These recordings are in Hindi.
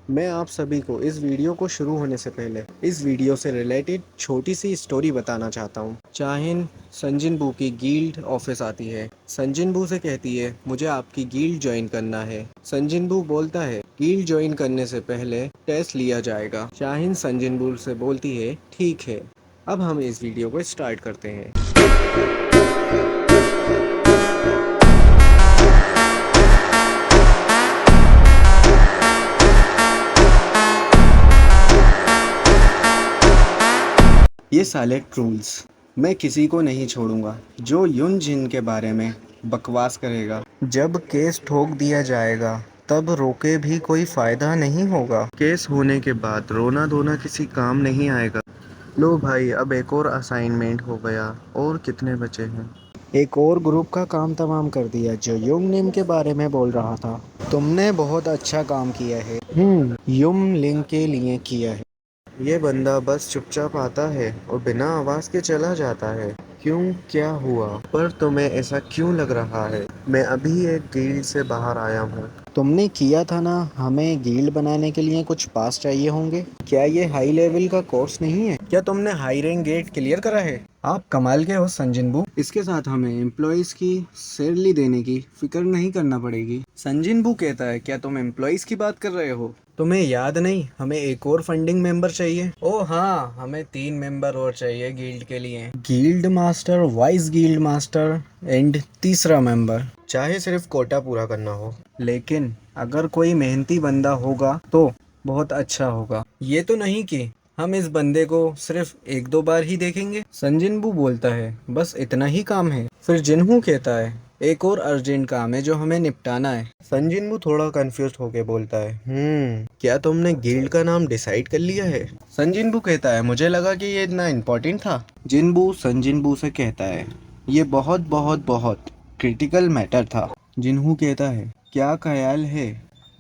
मैं आप सभी को इस वीडियो को शुरू होने से पहले इस वीडियो से रिलेटेड छोटी सी स्टोरी बताना चाहता हूँ। चाहिन संजिन बू की गिल्ड ऑफिस आती है। संजिन बू से कहती है मुझे आपकी गिल्ड ज्वाइन करना है। संजिन बू बोलता है गिल्ड ज्वाइन करने से पहले टेस्ट लिया जाएगा। चाहिन संजिन बू से बोलती है ठीक है। अब हम इस वीडियो को स्टार्ट करते हैं। ये साले ट्रूल्स, मैं किसी को नहीं छोड़ूंगा जो युन जिन के बारे में बकवास करेगा। जब केस ठोक दिया जाएगा तब रोके भी कोई फायदा नहीं होगा। केस होने के बाद रोना धोना किसी काम नहीं आएगा। लो भाई, अब एक और असाइनमेंट हो गया। और कितने बचे हैं? एक और ग्रुप का काम तमाम कर दिया जो युम निम के बारे में बोल रहा था। तुमने बहुत अच्छा काम किया है। युम लिंग के लिए किया है। ये बंदा बस चुपचाप आता है और बिना आवाज के चला जाता है। क्यों, क्या हुआ? पर तुम्हें ऐसा क्यों लग रहा है? मैं अभी एक गिल्ड से बाहर आया हूँ। तुमने किया था ना, हमें गिल्ड बनाने के लिए कुछ पास चाहिए होंगे। क्या ये हाई लेवल का कोर्स नहीं है? क्या तुमने हाई रैंक गेट क्लियर करा है? आप कमाल के हो संजिन बू। इसके साथ हमें एम्प्लॉयज की सैलरी देने की फिक्र नहीं करना पड़ेगी। संजिन बू कहता है क्या तुम एम्प्लॉयज की बात कर रहे हो? तुम्हें याद नहीं, हमें एक और फंडिंग मेंबर चाहिए। ओह हाँ, हमें 3 मेंबर और चाहिए गिल्ड के लिए। Guild master, vice guild master and तीसरा मेंबर। चाहे सिर्फ कोटा पूरा करना हो, लेकिन अगर कोई मेहनती बंदा होगा तो बहुत अच्छा होगा। ये तो नहीं कि हम इस बंदे को सिर्फ एक दो बार ही देखेंगे। संजिनबू बोलता है बस इतना ही काम है। फिर जिनहू कहता है एक और अर्जेंट काम है जो हमें निपटाना है। संजिनबू थोड़ा कंफ्यूज होके बोलता है क्या तुमने गिल्ड का नाम डिसाइड कर लिया है? संजिनबू कहता है मुझे लगा कि ये इतना इम्पोर्टेंट था। जिनबू संजिनबू से कहता है ये बहुत बहुत बहुत क्रिटिकल मैटर था। जिनहू कहता है क्या ख्याल है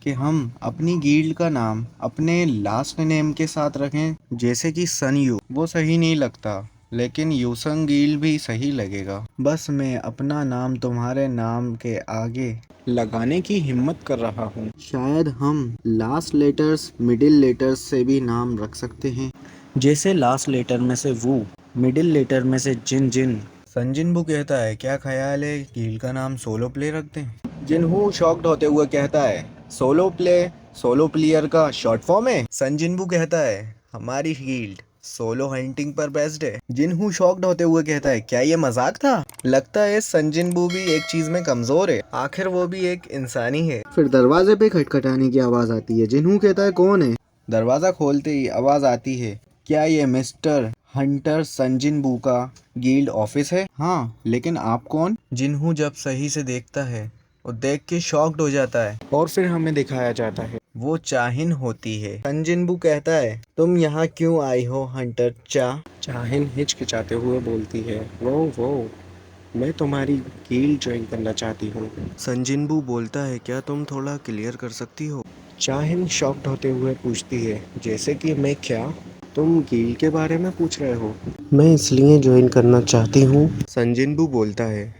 कि हम अपनी गिल्ड का नाम अपने लास्ट नेम के साथ रखें, जैसे कि सन यू। वो सही नहीं लगता, लेकिन यूसंग गिल्ड भी सही लगेगा। बस मैं अपना नाम तुम्हारे नाम के आगे लगाने की हिम्मत कर रहा हूँ। शायद हम लास्ट लेटर्स मिडिल लेटर्स से भी नाम रख सकते हैं, जैसे लास्ट लेटर में से वू, मिडिल लेटर में से जिन जिन। संजिनबू कहता है क्या ख्याल है गिल्ड का नाम सोलो प्ले रखते हैं? जिनहू शॉक्ड होते हुए कहता है सोलो प्ले सोलो प्लेयर का शॉर्ट फॉर्म है। संजिनबू कहता है हमारी गिल्ड सोलो हंटिंग पर बेस्ड है। जिनहू शॉक्ड होते हुए कहता है क्या ये मजाक था? लगता है संजिनबू भी एक चीज में कमजोर है, आखिर वो भी एक इंसानी है। फिर दरवाजे पे खटखटाने की आवाज आती है। जिनहू कहता है कौन है? दरवाजा खोलते ही आवाज आती है क्या ये मिस्टर हंटर संजिनबू का गिल्ड ऑफिस है? हाँ, लेकिन आप कौन? जिनहू जब सही से देखता है वो देख के शॉक्ड हो जाता है और फिर हमें दिखाया जाता है वो चाहिन होती है। संजिनबू कहता है तुम यहाँ क्यों आई हो हंटर चा? चाहिन हिचकिचाते हुए बोलती है वो मैं तुम्हारी गिल्ड ज्वाइन करना चाहती हूँ। संजिनबू बोलता है क्या तुम थोड़ा क्लियर कर सकती हो? चाहिन शॉक्ड होते हुए पूछती है जैसे कि मैं क्या? तुम गिल्ड के बारे में पूछ रहे हो? मैं इसलिए ज्वाइन करना चाहती हूँ। संजिनबू बोलता है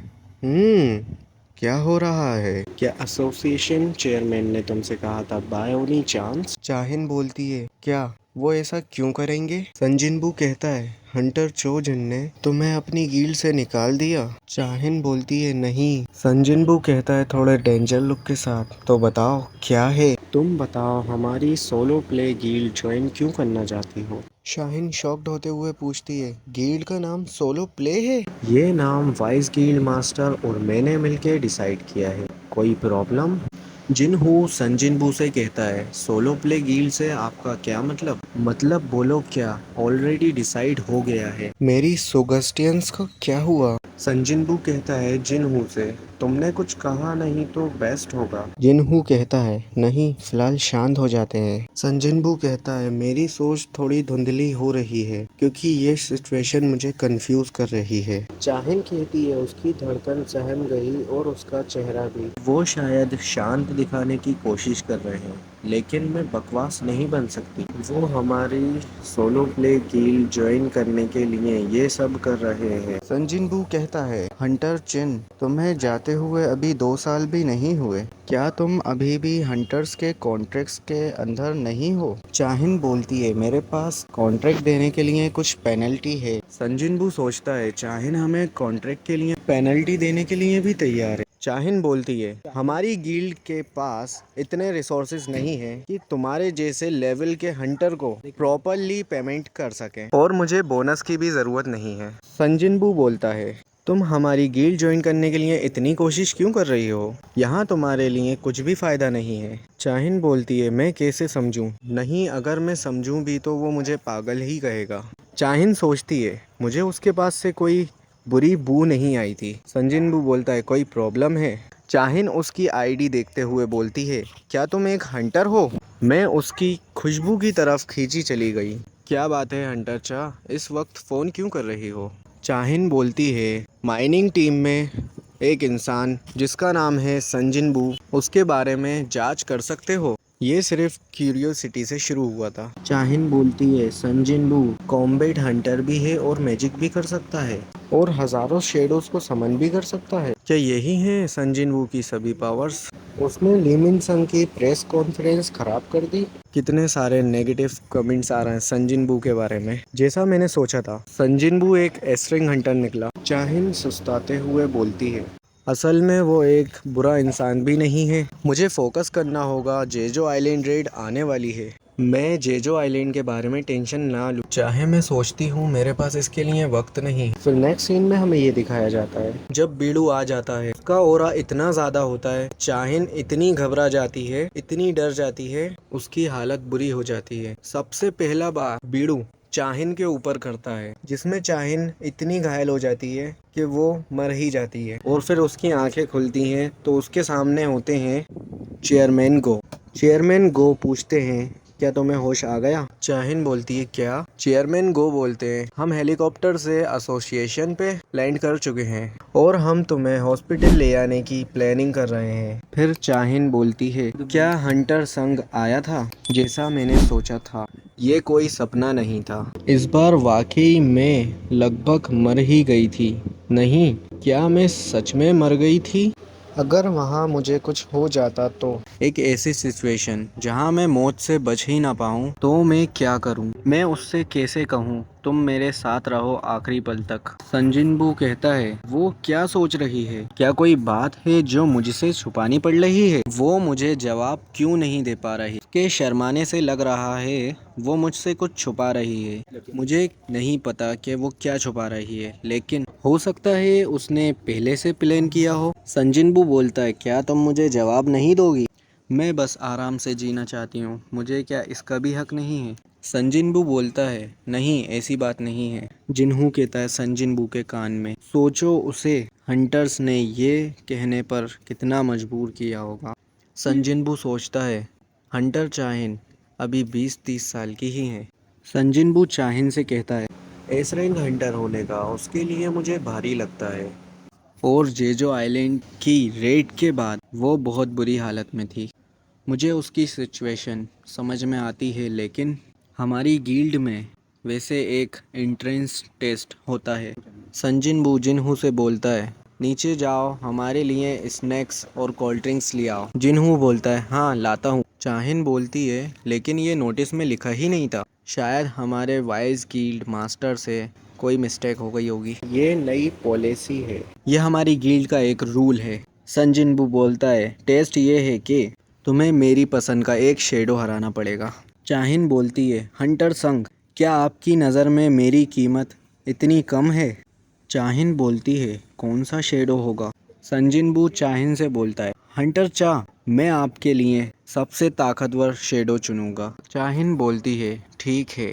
क्या हो रहा है? क्या एसोसिएशन चेयरमैन ने तुमसे कहा था बाय एनी चांस? चाहिन बोलती है क्या वो ऐसा क्यों करेंगे? संजिनबू कहता है हंटर चोजन ने तुम्हें अपनी गिल्ड से निकाल दिया। चाहिन बोलती है नहीं। संजिनबू कहता है थोड़े डेंजर लुक के साथ तो बताओ क्या है? तुम बताओ हमारी सोलो प्ले गिल्ड ज्वाइन क्यों करना चाहती हो? शाहिन शॉक्ड होते हुए पूछती है गिल्ड का नाम सोलो प्ले है? ये नाम वाइस गिल्ड मास्टर और मैंने मिलके डिसाइड किया है। कोई प्रॉब्लम? जिनहू संजिनबू से कहता है सोलो प्ले गिल्ड से आपका क्या मतलब? मतलब बोलो क्या ऑलरेडी डिसाइड हो गया है। मेरी सुगस्टियंस का क्या हुआ? संजिनबू कहता है जिनहू से तुमने कुछ कहा नहीं तो बेस्ट होगा। जिनहू कहता है नहीं, फिलहाल शांत हो जाते हैं। संजिनबू कहता है मेरी सोच थोड़ी धुंधली हो रही है क्योंकि ये सिचुएशन मुझे कंफ्यूज कर रही है। चाहिन कहती है उसकी धड़कन सहम गई और उसका चेहरा भी। वो शायद शांत दिखाने की कोशिश कर रहे हैं, लेकिन मैं बकवास नहीं बन सकती। वो हमारी सोलो प्ले गिल्ड ज्वाइन करने के लिए ये सब कर रहे हैं। संजिनबू कहता है हंटर चिन तुम्हें जाते हुए अभी 2 साल भी नहीं हुए। क्या तुम अभी भी हंटर्स के कॉन्ट्रैक्ट्स के अंदर नहीं हो? चाहिन बोलती है, मेरे पास कॉन्ट्रैक्ट देने के लिए कुछ पेनल्टी है। संजिनबू सोचता है, चाहिन हमें कॉन्ट्रैक्ट के लिए पेनल्टी देने के लिए भी तैयार है। चाहिन बोलती है, हमारी गिल्ड के पास इतने रिसोर्सेज नहीं है कि तुम्हारे जैसे लेवल के हंटर को प्रॉपरली पेमेंट कर सकें, और मुझे बोनस की भी ज़रूरत नहीं है। संजिनबू बोलता है, तुम हमारी गिल्ड ज्वाइन करने के लिए इतनी कोशिश क्यों कर रही हो? यहाँ तुम्हारे लिए कुछ भी फ़ायदा नहीं है। चाहिन बोलती है, मैं कैसे समझूं? नहीं, अगर मैं समझूं भी तो वो मुझे पागल ही कहेगा। चाहिन सोचती है, मुझे उसके पास से कोई बुरी बू नहीं आई थी। संजिनबू बोलता है, कोई प्रॉब्लम है? चाहिन उसकी आईडी देखते हुए बोलती है, क्या तुम एक हंटर हो? मैं उसकी खुशबू की तरफ खींची चली गई। क्या बात है हंटर चा, इस वक्त फ़ोन क्यों कर रही हो? चाहिन बोलती है, माइनिंग टीम में एक इंसान जिसका नाम है संजिनबू, उसके बारे में जांच कर सकते हो? ये सिर्फ क्यूरियोसिटी से शुरू हुआ था। चाहिन बोलती है, संजिनबू कॉम्बैट हंटर भी है और मैजिक भी कर सकता है और हजारों शेडोज को समन भी कर सकता है। क्या यही है संजिनबू की सभी पावर्स? उसने लीमिन संग की प्रेस कॉन्फ्रेंस खराब कर दी। कितने सारे नेगेटिव कमेंट्स आ रहे हैं संजिनबू के बारे में। जैसा मैंने सोचा था, संजिनबू एक एस्ट्रिंग हंटर निकला। चाहिन सुस्ताते हुए बोलती है, असल में वो एक बुरा इंसान भी नहीं है। मुझे फोकस करना होगा, जेजो आइलैंड रेड आने वाली है। मैं जेजो आइलैंड के बारे में टेंशन ना लूँ, चाहे मैं सोचती हूँ मेरे पास इसके लिए वक्त नहीं। फिर नेक्स्ट सीन में हमें ये दिखाया जाता है, जब बीड़ू आ जाता है, उसका ऑरा इतना ज़्यादा होता है, चाहिन इतनी घबरा जाती है, इतनी डर जाती है, उसकी हालत बुरी हो जाती है। सबसे पहला बार बीड़ू चाहिन के ऊपर करता है, जिसमें चाहिन इतनी घायल हो जाती है कि वो मर ही जाती है। और फिर उसकी आंखें खुलती हैं तो उसके सामने होते हैं चेयरमैन गो। चेयरमैन गो पूछते हैं, क्या तुम्हें होश आ गया? चाहिन बोलती है, क्या? चेयरमैन गो बोलते हैं, हम हेलीकॉप्टर से एसोसिएशन पे लैंड कर चुके हैं और हम तुम्हें हॉस्पिटल ले आने की प्लानिंग कर रहे हैं। फिर चाहिन बोलती है, क्या हंटर संग आया था? जैसा मैंने सोचा था, ये कोई सपना नहीं था। इस बार वाकई में लगभग मर ही गई थी। नहीं, क्या मैं सच में मर गई थी? अगर वहाँ मुझे कुछ हो जाता तो एक ऐसी सिचुएशन जहाँ मैं मौत से बच ही ना पाऊँ, तो मैं क्या करूँ? मैं उससे कैसे कहूँ तुम मेरे साथ रहो आखिरी पल तक? संजिनबू कहता है, वो क्या सोच रही है? क्या कोई बात है जो मुझसे छुपानी पड़ रही है? वो मुझे जवाब क्यों नहीं दे पा रही? के शर्माने से लग रहा है वो मुझसे कुछ छुपा रही है। मुझे नहीं पता कि वो क्या छुपा रही है, लेकिन हो सकता है उसने पहले से प्लान किया हो। संजिनबू बोलता है, क्या तुम मुझे जवाब नहीं दोगी? मैं बस आराम से जीना चाहती हूँ, मुझे क्या इसका भी हक नहीं है? संजिनबू बोलता है, नहीं ऐसी बात नहीं है। जिन्हू कहता है संजिनबू के कान में, सोचो उसे हंटर्स ने ये कहने पर कितना मजबूर किया होगा। संजिनबू सोचता है, हंटर चाहिन अभी 20-30 साल की ही है। संजिनबू चाहिन से कहता है, एस रैंक हंटर होने का उसके लिए मुझे भारी लगता है, और जेजो आइलैंड की रेड के बाद वो बहुत बुरी हालत में थी। मुझे उसकी सिचुएशन समझ में आती है, लेकिन हमारी गिल्ड में वैसे एक एंट्रेंस टेस्ट होता है। संजिनबू जिन्हू से बोलता है, नीचे जाओ, हमारे लिए स्नैक्स और कोल्ड ड्रिंक्स ले आओ। जिन्हू बोलता है, हाँ लाता हूँ। चाहिन बोलती है, लेकिन ये नोटिस में लिखा ही नहीं था। शायद हमारे वाइज गिल्ड मास्टर से कोई मिस्टेक हो गई होगी। ये नई पॉलिसी है, ये हमारी गिल्ड का एक रूल है। संजिनबू बोलता है, टेस्ट ये है कि तुम्हें मेरी पसंद का एक शेडो हराना पड़ेगा। चाहिन बोलती है, हंटर संग, क्या आपकी नज़र में मेरी कीमत इतनी कम है? चाहिन बोलती है, कौन सा शेडो होगा? संजिनबू चाहिन से बोलता है, हंटर चा, मैं आपके लिए सबसे ताकतवर शेडो चुनूंगा। चाहिन बोलती है, ठीक है।